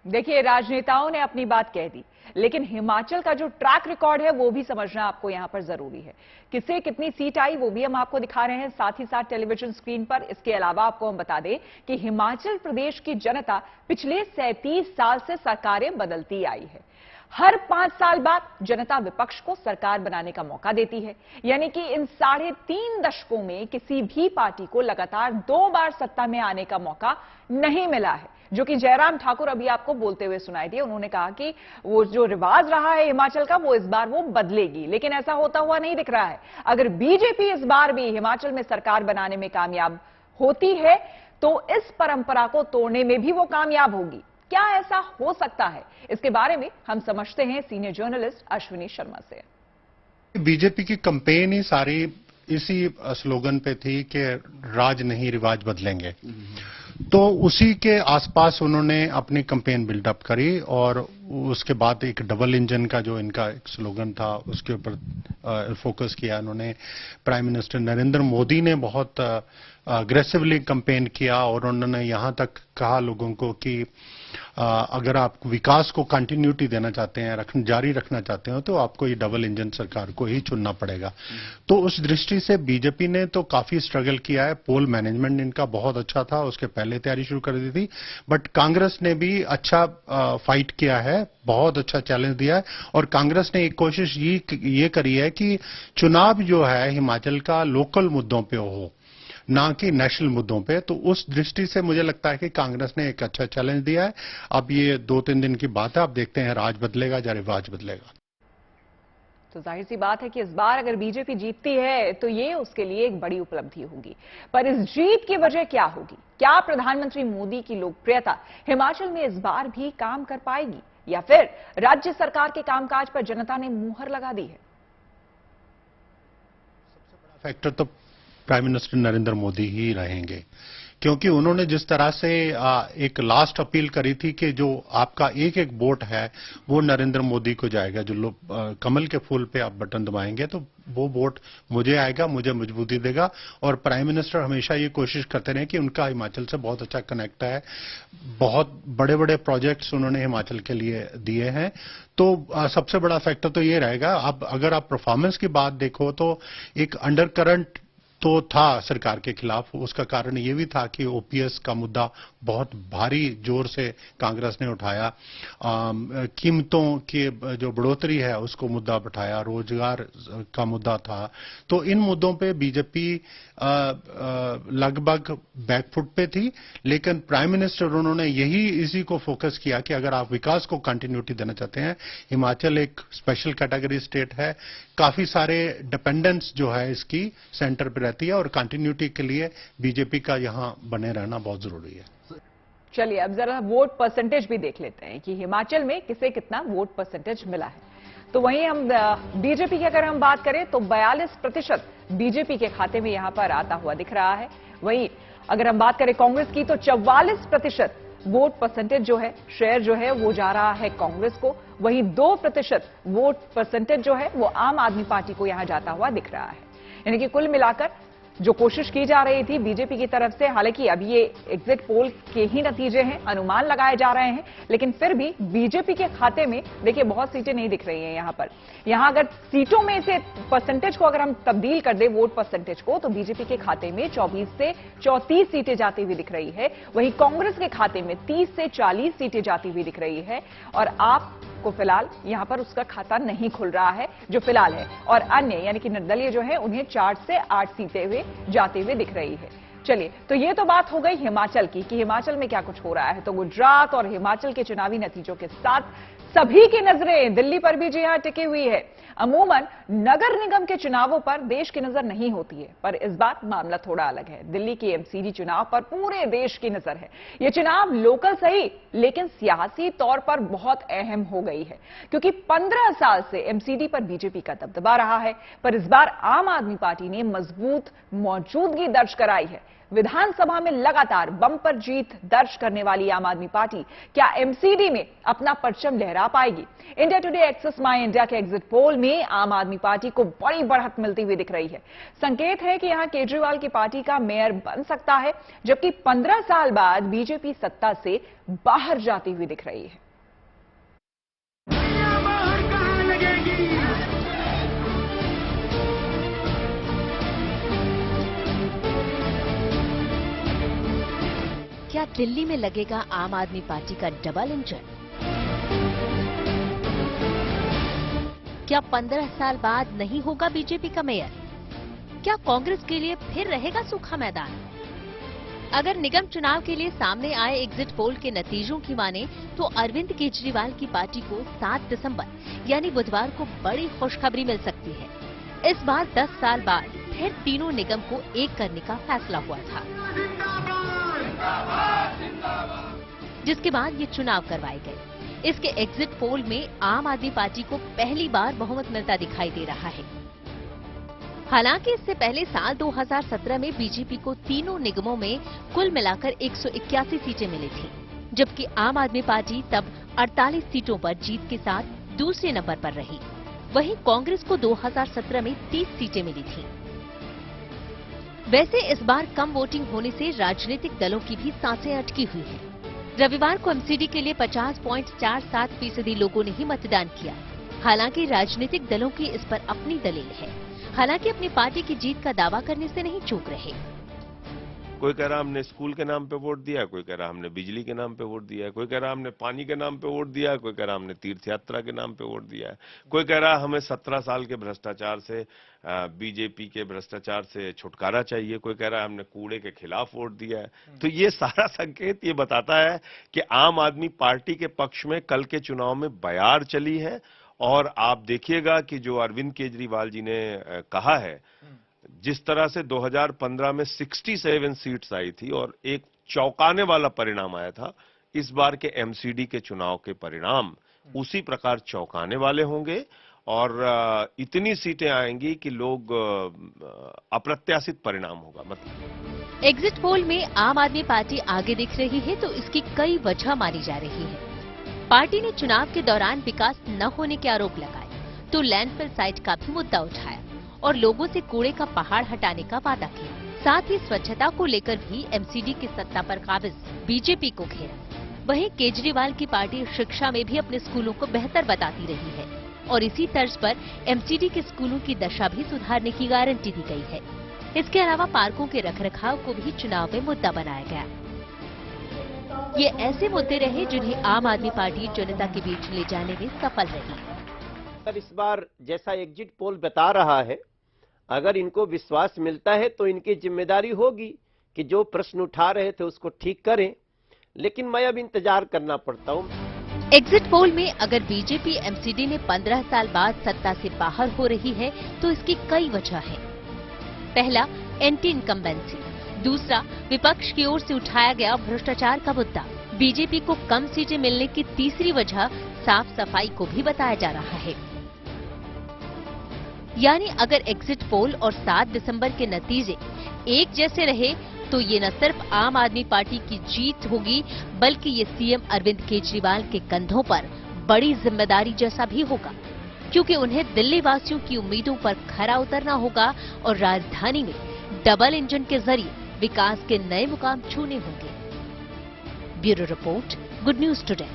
देखिए, राजनेताओं ने अपनी बात कह दी, लेकिन हिमाचल का जो ट्रैक रिकॉर्ड है वो भी समझना आपको यहां पर जरूरी है। किसे कितनी सीट आई वो भी हम आपको दिखा रहे हैं साथ ही साथ टेलीविजन स्क्रीन पर। इसके अलावा आपको हम बता दें कि हिमाचल प्रदेश की जनता पिछले 37 साल से सरकारें बदलती आई है। हर 5 साल बाद जनता विपक्ष को सरकार बनाने का मौका देती है, यानी कि इन 3.5 दशकों में किसी भी पार्टी को लगातार 2 बार सत्ता में आने का मौका नहीं मिला है, जो कि जयराम ठाकुर अभी आपको बोलते हुए सुनाई दिए। उन्होंने कहा कि वो जो रिवाज रहा है हिमाचल का वो इस बार वो बदलेगी, लेकिन ऐसा होता हुआ नहीं दिख रहा है। अगर बीजेपी इस बार भी हिमाचल में सरकार बनाने में कामयाब होती है तो इस परंपरा को तोड़ने में भी वो कामयाब होगी। क्या ऐसा हो सकता है, इसके बारे में हम समझते हैं सीनियर जर्नलिस्ट अश्विनी शर्मा से। बीजेपी की कैंपेन ही सारी इसी स्लोगन पे थी कि राज नहीं रिवाज बदलेंगे, तो उसी के आसपास उन्होंने अपनी कैंपेन बिल्डअप करी। और उसके बाद एक डबल इंजन का जो इनका एक स्लोगन था उसके ऊपर फोकस किया उन्होंने। प्राइम मिनिस्टर नरेंद्र मोदी ने बहुत अग्रेसिवली कैंपेन किया और उन्होंने यहां तक कहा लोगों को कि अगर आप विकास को कंटिन्यूटी देना चाहते हैं, जारी रखना चाहते हो, तो आपको ये डबल इंजन सरकार को ही चुनना पड़ेगा। तो उस दृष्टि से बीजेपी ने तो काफी स्ट्रगल किया है। पोल मैनेजमेंट इनका बहुत अच्छा था, उसके पहले तैयारी शुरू कर दी थी। बट कांग्रेस ने भी अच्छा फाइट किया है, बहुत अच्छा चैलेंज दिया है। और कांग्रेस ने एक कोशिश ये करी है कि चुनाव जो है हिमाचल का लोकल मुद्दों पे हो, ना कि नेशनल मुद्दों पे। तो उस दृष्टि से मुझे लगता है कि कांग्रेस ने एक अच्छा चैलेंज दिया है। अब ये 2-3 दिन की बात है, अब देखते हैं राज बदलेगा या रिवाज बदलेगा। तो जाहिर सी बात है कि इस बार अगर बीजेपी जीतती है तो ये उसके लिए एक बड़ी उपलब्धि होगी। पर इस जीत की वजह क्या होगी? क्या प्रधानमंत्री मोदी की लोकप्रियता हिमाचल में इस बार भी काम कर पाएगी, या फिर राज्य सरकार के कामकाज पर जनता ने मुहर लगा दी है? सबसे बड़ा फैक्टर तो प्राइम मिनिस्टर नरेंद्र मोदी ही रहेंगे, क्योंकि उन्होंने जिस तरह से एक लास्ट अपील करी थी कि जो आपका एक एक वोट है वो नरेंद्र मोदी को जाएगा। जो कमल के फूल पे आप बटन दबाएंगे तो वो वोट मुझे आएगा, मुझे मजबूती देगा। और प्राइम मिनिस्टर हमेशा ये कोशिश करते रहे कि उनका हिमाचल से बहुत अच्छा कनेक्ट है, बहुत बड़े बड़े प्रोजेक्ट्स उन्होंने हिमाचल के लिए दिए हैं। तो सबसे बड़ा फैक्टर तो ये रहेगा। अब अगर आप परफॉर्मेंस की बात देखो तो एक अंडर करंट तो था सरकार के खिलाफ। उसका कारण ये भी था कि ओपीएस का मुद्दा बहुत भारी जोर से कांग्रेस ने उठाया, कीमतों की जो बढ़ोतरी है उसको मुद्दा उठाया, रोजगार का मुद्दा था। तो इन मुद्दों पे बीजेपी लगभग बैकफुट पे थी। लेकिन प्राइम मिनिस्टर उन्होंने इसी को फोकस किया कि अगर आप विकास को कंटिन्यूटी देना चाहते हैं, हिमाचल एक स्पेशल कैटेगरी स्टेट है, काफी सारे डिपेंडेंस जो है इसकी सेंटर पे रहती है, और कंटिन्यूटी के लिए बीजेपी का यहां बने रहना बहुत जरूरी है। चलिए अब जरा वोट परसेंटेज भी देख लेते हैं कि हिमाचल में किसे कितना वोट परसेंटेज मिला है। तो वहीं हम बीजेपी की अगर हम बात करें तो 42% बीजेपी के खाते में यहां पर आता हुआ दिख रहा है। वहीं अगर हम बात करें कांग्रेस की तो 44% वोट परसेंटेज जो है, शेयर जो है वो जा रहा है कांग्रेस को। वहीं 2% वोट परसेंटेज जो है वो आम आदमी पार्टी को यहां जाता हुआ दिख रहा है। यानी कि कुल मिलाकर जो कोशिश की जा रही थी बीजेपी की तरफ से, हालांकि अब ये एग्जिट पोल के ही नतीजे हैं, अनुमान लगाए जा रहे हैं, लेकिन फिर भी बीजेपी के खाते में देखिए बहुत सीटें नहीं दिख रही हैं यहां पर। यहां अगर सीटों में से परसेंटेज को अगर हम तब्दील कर दे, वोट परसेंटेज को, तो बीजेपी के खाते में 24 से 34 सीटें जाती हुई दिख रही है। वहीं कांग्रेस के खाते में 30 से 40 सीटें जाती हुई दिख रही है और आप को फिलहाल यहां पर उसका खाता नहीं खुल रहा है जो फिलहाल है, और अन्य यानी कि निर्दलीय जो है उन्हें 4 से 8 सीटें हुए जाते हुए दिख रही है। चलिए, तो ये तो बात हो गई हिमाचल की कि हिमाचल में क्या कुछ हो रहा है। तो गुजरात और हिमाचल के चुनावी नतीजों के साथ सभी की नजरें दिल्ली पर भी जी हां टिकी हुई है। अमूमन नगर निगम के चुनावों पर देश की नजर नहीं होती है, पर इस बार मामला थोड़ा अलग है। दिल्ली के एमसीडी चुनाव पर पूरे देश की नजर है। यह चुनाव लोकल सही लेकिन सियासी तौर पर बहुत अहम हो गई है, क्योंकि 15 साल से एमसीडी पर बीजेपी का दबदबा रहा है, पर इस बार आम आदमी पार्टी ने मजबूत मौजूदगी दर्ज कराई है। विधानसभा में लगातार बम्पर जीत दर्ज करने वाली आम आदमी पार्टी क्या एमसीडी में अपना परचम लहरा पाएगी? इंडिया टुडे एक्सेस माई इंडिया के एग्जिट पोल में आम आदमी पार्टी को बड़ी बढ़त मिलती हुई दिख रही है। संकेत है कि यहां केजरीवाल की पार्टी का मेयर बन सकता है, जबकि 15 साल बाद बीजेपी सत्ता से बाहर जाती हुई दिख रही है। क्या दिल्ली में लगेगा आम आदमी पार्टी का डबल इंजन? क्या 15 साल बाद नहीं होगा बीजेपी का मेयर? क्या कांग्रेस के लिए फिर रहेगा सूखा मैदान? अगर निगम चुनाव के लिए सामने आए एग्जिट पोल के नतीजों की माने तो अरविंद केजरीवाल की पार्टी को 7 दिसंबर यानी बुधवार को बड़ी खुशखबरी मिल सकती है। इस बार 10 साल बाद फिर तीनों निगम को एक करने का फैसला हुआ था, जिसके बाद ये चुनाव करवाए गए। इसके एग्जिट पोल में आम आदमी पार्टी को पहली बार बहुमत मिलता दिखाई दे रहा है। हालांकि इससे पहले साल 2017 में बीजेपी को तीनों निगमों में कुल मिलाकर 181 सीटें मिली थी, जबकि आम आदमी पार्टी तब 48 सीटों पर जीत के साथ दूसरे नंबर पर रही। वहीं कांग्रेस को 2017 में 30 सीटें मिली थी। वैसे इस बार कम वोटिंग होने से राजनीतिक दलों की भी सांसें अटकी हुई हैं। रविवार को एमसीडी के लिए 50.47% लोगों ने ही मतदान किया। हालांकि राजनीतिक दलों की इस पर अपनी दलील है। हालांकि अपनी पार्टी की जीत का दावा करने से नहीं चूक रहे। कोई कह रहा हमने स्कूल के नाम पे वोट दिया, कोई कह रहा हमने बिजली के नाम पे वोट दिया है, कोई कह रहा हमने पानी के नाम पे वोट दिया है, कोई कह रहा हमने तीर्थ यात्रा के नाम पे वोट दिया है, कोई कह रहा हमें 17 साल के भ्रष्टाचार से, बीजेपी के भ्रष्टाचार से छुटकारा चाहिए, कोई कह रहा है हमने कूड़े के खिलाफ वोट दिया है। तो ये सारा संकेत ये बताता है कि आम आदमी पार्टी के पक्ष में कल के चुनाव में बयार चली है। और आप देखिएगा कि जो अरविंद केजरीवाल जी ने कहा है, जिस तरह से 2015 में 67 सीट्स आई थी और एक चौंकाने वाला परिणाम आया था, इस बार के एमसीडी के चुनाव के परिणाम उसी प्रकार चौंकाने वाले होंगे और इतनी सीटें आएंगी कि लोग अप्रत्याशित परिणाम होगा। मतलब एग्जिट पोल में आम आदमी पार्टी आगे दिख रही है तो इसकी कई वजह मानी जा रही है। पार्टी ने चुनाव के दौरान विकास न होने के आरोप लगाए, तो लैंडफिल साइट का भी मुद्दा उठाया और लोगों से कूड़े का पहाड़ हटाने का वादा किया। साथ ही स्वच्छता को लेकर भी एमसीडी की सत्ता पर काबिज बीजेपी को घेरा। वहीं केजरीवाल की पार्टी शिक्षा में भी अपने स्कूलों को बेहतर बताती रही है और इसी तर्ज पर एमसीडी के स्कूलों की दशा भी सुधारने की गारंटी दी गई है। इसके अलावा पार्कों के रखरखाव को भी चुनाव में मुद्दा बनाया गया। ये ऐसे मुद्दे रहे जिन्हें आम आदमी पार्टी जनता के बीच ले जाने में सफल रही। सर, इस बार जैसा एग्जिट पोल बता रहा है, अगर इनको विश्वास मिलता है तो इनकी जिम्मेदारी होगी कि जो प्रश्न उठा रहे थे उसको ठीक करें, लेकिन मैं अब इंतजार करना पड़ता हूँ। एग्जिट पोल में अगर बीजेपी एमसीडी में 15 साल बाद सत्ता से बाहर हो रही है तो इसकी कई वजह है। पहला, एंटी इनकम्बेंसी। दूसरा, विपक्ष की ओर से उठाया गया भ्रष्टाचार का मुद्दा। बीजेपी को कम सीटें मिलने की तीसरी वजह साफ सफाई को भी बताया जा रहा है। यानी अगर एग्जिट पोल और 7 दिसंबर के नतीजे एक जैसे रहे तो ये न सिर्फ आम आदमी पार्टी की जीत होगी, बल्कि ये सीएम अरविंद केजरीवाल के कंधों पर बड़ी जिम्मेदारी जैसा भी होगा, क्योंकि उन्हें दिल्ली वासियों की उम्मीदों पर खरा उतरना होगा और राजधानी में डबल इंजन के जरिए विकास के नए मुकाम छूने होंगे। Bureau report, good news today.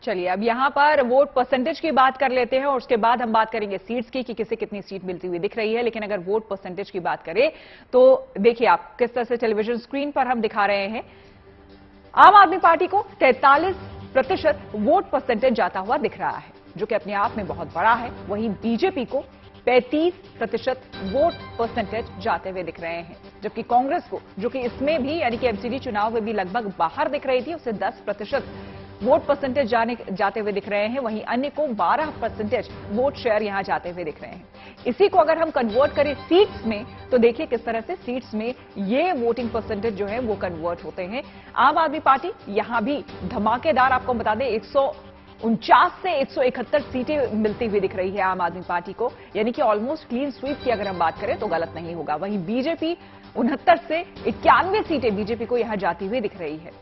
चलिए अब यहां पर वोट परसेंटेज की बात कर लेते हैं और उसके बाद हम बात करेंगे सीट्स की कि किसे कितनी सीट मिलती हुई दिख रही है। लेकिन अगर वोट परसेंटेज की बात करें तो देखिए आप किस तरह से टेलीविजन स्क्रीन पर हम दिखा रहे हैं। आम आदमी पार्टी को 43% वोट परसेंटेज जाता हुआ दिख रहा है, जो कि अपने आप में बहुत बड़ा है। वहीं बीजेपी को 35% वोट परसेंटेज जाते हुए दिख रहे हैं, जबकि कांग्रेस को, जो कि इसमें भी यानी कि एमसीडी चुनाव में भी लगभग बाहर दिख रही थी, उसे 10% वोट परसेंटेज जाते हुए दिख रहे हैं। वहीं अन्य को 12% वोट शेयर यहां जाते हुए दिख रहे हैं। इसी को अगर हम कन्वर्ट करें सीट्स में तो देखिए किस तरह से सीट्स में ये वोटिंग परसेंटेज जो है वो कन्वर्ट होते हैं। आम आदमी पार्टी यहां भी धमाकेदार, आपको बता दें 149 से 171 सीटें मिलती हुई दिख रही है आम आदमी पार्टी को, यानी कि ऑलमोस्ट क्लीन स्वीप की अगर हम बात करें तो गलत नहीं होगा। वहीं बीजेपी 69 से 91 सीटें बीजेपी को यहां जाती हुई दिख रही है।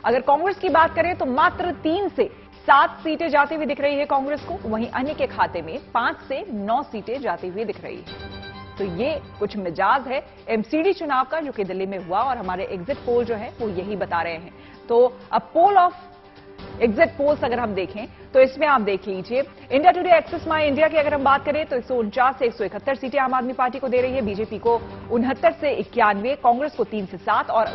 अगर कांग्रेस की बात करें तो मात्र 3 से 7 सीटें जाती हुई दिख रही है कांग्रेस को। वहीं अन्य के खाते में 5 से 9 सीटें जाती हुई दिख रही है। तो ये कुछ मिजाज है एमसीडी चुनाव का, जो कि दिल्ली में हुआ और हमारे एग्जिट पोल जो है वो यही बता रहे हैं। तो अब पोल ऑफ एग्जिट पोल्स अगर हम देखें तो इसमें आप देख लीजिए, इंडिया टुडे एक्सेस माई इंडिया की अगर हम बात करें तो 149 से 171 सीटें आम आदमी पार्टी को दे रही है, बीजेपी को 69 से 91, कांग्रेस को 3 से 7 और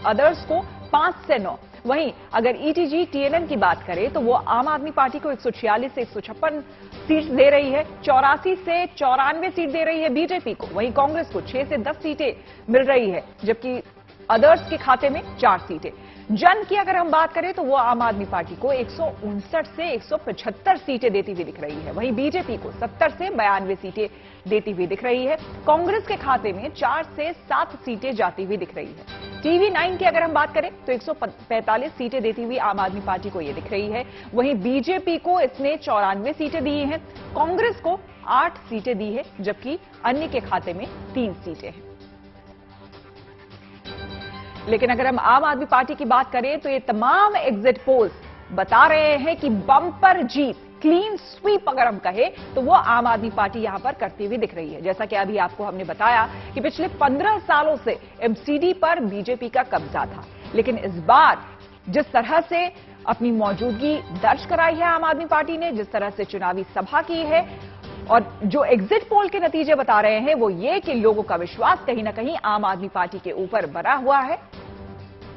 अदर्स को 5 से 9। वहीं अगर ईटीजी टीएनएन की बात करें तो वो आम आदमी पार्टी को 146 से 156 सीट दे रही है, 84 से 94 सीट दे रही है बीजेपी को। वहीं कांग्रेस को 6 से 10 सीटें मिल रही है, जबकि अदर्स के खाते में 4 सीटें। जन की अगर हम बात करें तो वो आम आदमी पार्टी को 159 से 175 सीटें देती हुई दिख रही है। वहीं बीजेपी को 70 से 92 सीटें देती हुई दिख रही है। कांग्रेस के खाते में 4 से 7 सीटें जाती हुई दिख रही है। टीवी 9 की अगर हम बात करें तो 145 सीटें देती हुई आम आदमी पार्टी को ये दिख रही है। वहीं बीजेपी को इसने 94 सीटें दी हैं, कांग्रेस को 8 सीटें दी है, जबकि अन्य के खाते में 3 सीटें हैं। लेकिन अगर हम आम आदमी पार्टी की बात करें तो ये तमाम एग्जिट पोल्स बता रहे हैं कि बम्पर जीत, क्लीन स्वीप अगर हम कहें तो वो आम आदमी पार्टी यहां पर करती हुई दिख रही है। जैसा कि अभी आपको हमने बताया कि पिछले 15 सालों से एमसीडी पर बीजेपी का कब्जा था, लेकिन इस बार जिस तरह से अपनी मौजूदगी दर्ज कराई है आम आदमी पार्टी ने, जिस तरह से चुनावी सभा की है और जो एग्जिट पोल के नतीजे बता रहे हैं वो ये कि लोगों का विश्वास कहीं ना कहीं आम आदमी पार्टी के ऊपर बना हुआ है,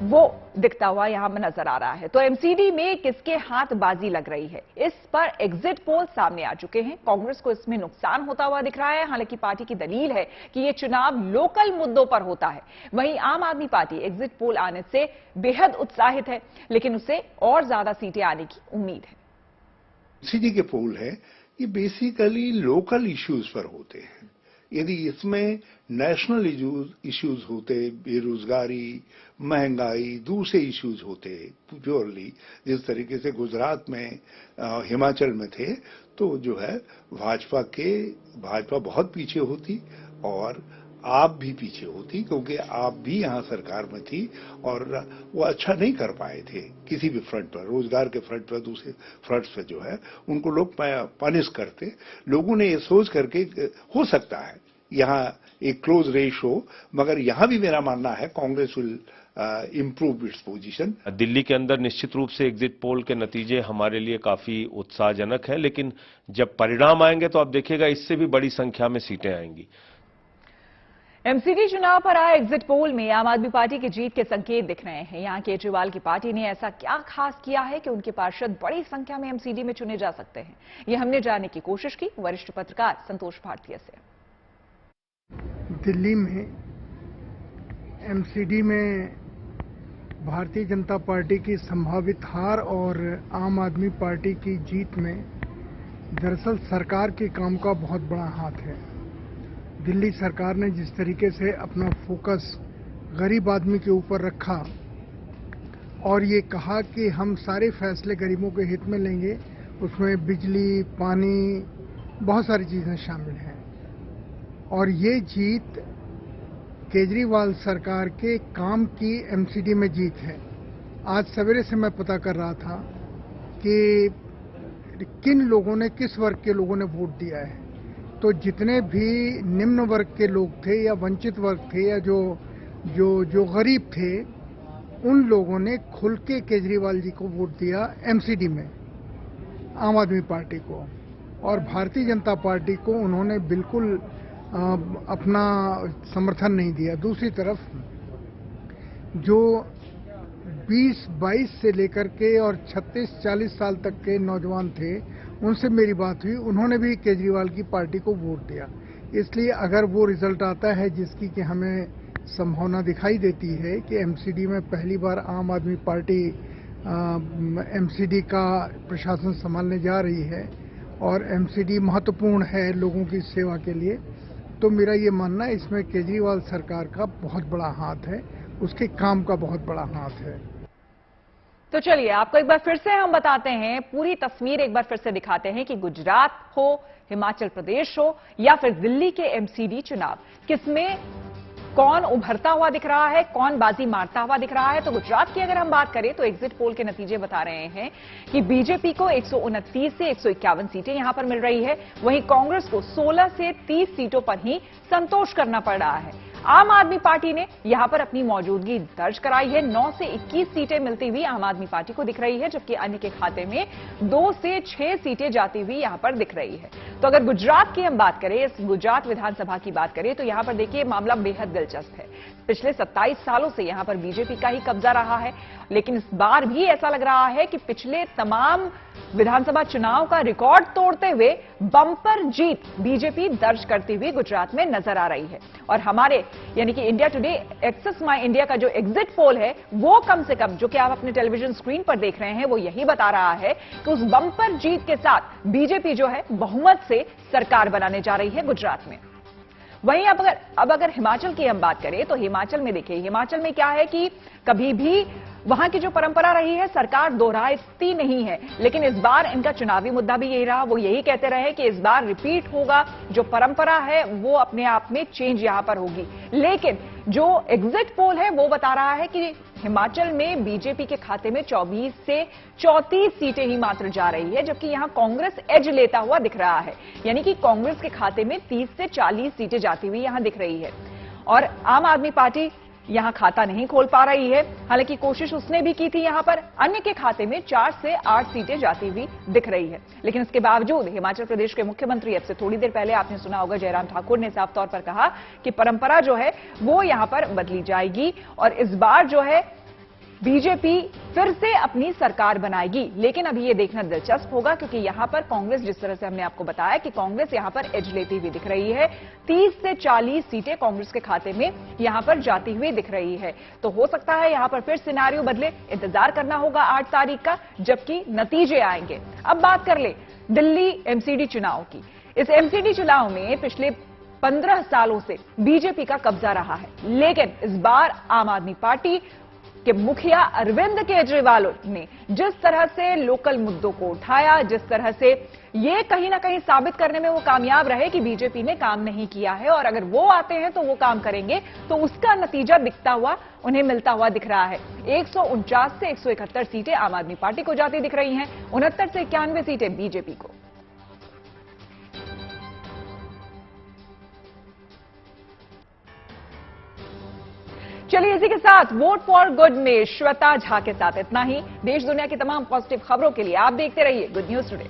वो दिखता हुआ यहां में नजर आ रहा है। तो एमसीडी में किसके हाथ बाजी लग रही है, इस पर एग्जिट पोल सामने आ चुके हैं। कांग्रेस को इसमें नुकसान होता हुआ दिख रहा है, हालांकि पार्टी की दलील है कि यह चुनाव लोकल मुद्दों पर होता है। वहीं आम आदमी पार्टी एग्जिट पोल आने से बेहद उत्साहित है, लेकिन उसे और ज्यादा सीटें आने की उम्मीद है। एमसीडी के पोल है ये बेसिकली लोकल इश्यूज पर होते हैं। यदि इसमें नेशनल इश्यूज होते, बेरोजगारी, महंगाई, दूसरे इश्यूज होते प्योरली, जिस तरीके से गुजरात में हिमाचल में थे, तो जो है भाजपा बहुत पीछे होती और आप भी पीछे होती, क्योंकि आप भी यहां सरकार में थी और वो अच्छा नहीं कर पाए थे किसी भी फ्रंट पर, रोजगार के फ्रंट पर, दूसरे फ्रंट्स पे जो है उनको लोग पनिश करते। लोगों ने ये सोच करके हो सकता है यहां एक क्लोज रेस हो, मगर यहां भी मेरा मानना है Congress will improve its position. Delhi के अंदर निश्चित रूप से एग्जिट पोल के नतीजे हमारे लिए काफी उत्साहजनक है, लेकिन जब परिणाम आएंगे तो आप देखिएगा इससे भी बड़ी संख्या में सीटें आएंगी। एमसीडी चुनाव पर आए एग्जिट पोल में आम आदमी पार्टी की जीत के संकेत दिख रहे हैं। यहां केजरीवाल की पार्टी ने ऐसा क्या खास किया है कि उनके पार्षद बड़ी संख्या में एमसीडी में चुने जा सकते हैं, यह हमने जानने की कोशिश की वरिष्ठ पत्रकार संतोष भारतीय से। दिल्ली में एमसीडी में भारतीय जनता पार्टी की संभावित हार और आम आदमी पार्टी की जीत में दरअसल सरकार के काम का बहुत बड़ा हाथ है। दिल्ली सरकार ने जिस तरीके से अपना फोकस गरीब आदमी के ऊपर रखा और ये कहा कि हम सारे फैसले गरीबों के हित में लेंगे, उसमें बिजली, पानी, बहुत सारी चीज़ें शामिल हैं। और ये जीत केजरीवाल सरकार के काम की एमसीडी में जीत है। आज सवेरे से मैं पता कर रहा था कि किन लोगों ने, किस वर्ग के लोगों ने वोट दिया है। तो जितने भी निम्न वर्ग के लोग थे या वंचित वर्ग थे या जो गरीब थे, उन लोगों ने खुल के केजरीवाल जी को वोट दिया एमसीडी में, आम आदमी पार्टी को, और भारतीय जनता पार्टी को उन्होंने बिल्कुल अपना समर्थन नहीं दिया। दूसरी तरफ जो 20-22 से लेकर के और 36-40 साल तक के नौजवान थे, उनसे मेरी बात हुई, उन्होंने भी केजरीवाल की पार्टी को वोट दिया। इसलिए अगर वो रिजल्ट आता है जिसकी कि हमें संभावना दिखाई देती है कि एमसीडी में पहली बार आम आदमी पार्टी एमसीडी का प्रशासन संभालने जा रही है और एमसीडी महत्वपूर्ण है लोगों की सेवा के लिए, तो मेरा ये मानना है इसमें केजरीवाल सरकार का बहुत बड़ा हाथ है, उसके काम का बहुत बड़ा हाथ है। तो चलिए आपको एक बार फिर से हम बताते हैं, पूरी तस्वीर एक बार फिर से दिखाते हैं कि गुजरात हो, हिमाचल प्रदेश हो या फिर दिल्ली के एमसीडी चुनाव, किसमें कौन उभरता हुआ दिख रहा है, कौन बाजी मारता हुआ दिख रहा है। तो गुजरात की अगर हम बात करें तो एग्जिट पोल के नतीजे बता रहे हैं कि बीजेपी को 129 से 151 सीटें यहां पर मिल रही है, वहीं कांग्रेस को 16 से 30 सीटों पर ही संतोष करना पड़ रहा है। आम आदमी पार्टी ने यहां पर अपनी मौजूदगी दर्ज कराई है, 9 से 21 सीटें मिलती हुई आम आदमी पार्टी को दिख रही है, जबकि अन्य के खाते में 2 से 6 सीटें जाती हुई यहां पर दिख रही है। तो अगर गुजरात की हम बात करें, इस गुजरात विधानसभा की बात करें, तो यहां पर देखिए मामला बेहद दिलचस्प है। पिछले 27 सालों से यहां पर बीजेपी का ही कब्जा रहा है, लेकिन इस बार भी ऐसा लग रहा है कि पिछले तमाम विधानसभा चुनाव का रिकॉर्ड तोड़ते हुए बम्पर जीत बीजेपी दर्ज करती हुई गुजरात में नजर आ रही है। और हमारे यानी कि इंडिया टुडे एक्सेस माई इंडिया का जो एग्जिट पोल है, वो कम से कम, जो कि आप अपने टेलीविजन स्क्रीन पर देख रहे हैं, वो यही बता रहा है कि उस बम्पर जीत के साथ बीजेपी जो है बहुमत से सरकार बनाने जा रही है गुजरात में। वहीं अब अगर हिमाचल की हम बात करें तो हिमाचल में देखिए, हिमाचल में क्या है कि कभी भी वहां की जो परंपरा रही है, सरकार दोहराती नहीं है, लेकिन इस बार इनका चुनावी मुद्दा भी यही रहा। वो यही कहते रहे कि इस बार रिपीट होगा, जो परंपरा है वो अपने आप में चेंज यहां पर होगी। लेकिन जो एग्जिट पोल है वो बता रहा है कि हिमाचल में बीजेपी के खाते में 24 से 34 सीटें ही मात्र जा रही है, जबकि यहां कांग्रेस एज लेता हुआ दिख रहा है, यानी कि कांग्रेस के खाते में 30 से 40 सीटें जाती हुई यहां दिख रही है। और आम आदमी पार्टी यहां खाता नहीं खोल पा रही है, हालांकि कोशिश उसने भी की थी, यहां पर अन्य के खाते में 4 से 8 सीटें जाती हुई दिख रही है। लेकिन इसके बावजूद हिमाचल प्रदेश के मुख्यमंत्री, अब से थोड़ी देर पहले आपने सुना होगा, जयराम ठाकुर ने साफ तौर पर कहा कि परंपरा जो है वो यहां पर बदली जाएगी और इस बार जो है बीजेपी फिर से अपनी सरकार बनाएगी। लेकिन अभी यह देखना दिलचस्प होगा, क्योंकि यहां पर कांग्रेस, जिस तरह से हमने आपको बताया कि कांग्रेस यहां पर एज लेती हुई दिख रही है, 30 से 40 सीटें कांग्रेस के खाते में यहां पर जाती हुई दिख रही है। तो हो सकता है यहां पर फिर सिनेरियो बदले, इंतजार करना होगा 8 तारीख का, जबकि नतीजे आएंगे। अब बात कर ले दिल्ली एमसीडी चुनाव की। इस एमसीडी चुनाव में पिछले 15 सालों से बीजेपी का कब्जा रहा है, लेकिन इस बार आम आदमी पार्टी कि मुखिया अरविंद केजरीवाल ने जिस तरह से लोकल मुद्दों को उठाया, जिस तरह से ये कहीं ना कहीं साबित करने में वो कामयाब रहे कि बीजेपी ने काम नहीं किया है और अगर वो आते हैं तो वो काम करेंगे, तो उसका नतीजा दिखता हुआ उन्हें मिलता हुआ दिख रहा है। 149 से 171 सीटें आम आदमी पार्टी को जाती दिख रही हैं, 69 से 91 सीटें बीजेपी को। चलिए इसी के साथ वोट फॉर गुड में श्वेता झा के साथ इतना ही। देश दुनिया की तमाम पॉजिटिव खबरों के लिए आप देखते रहिए गुड न्यूज टुडे।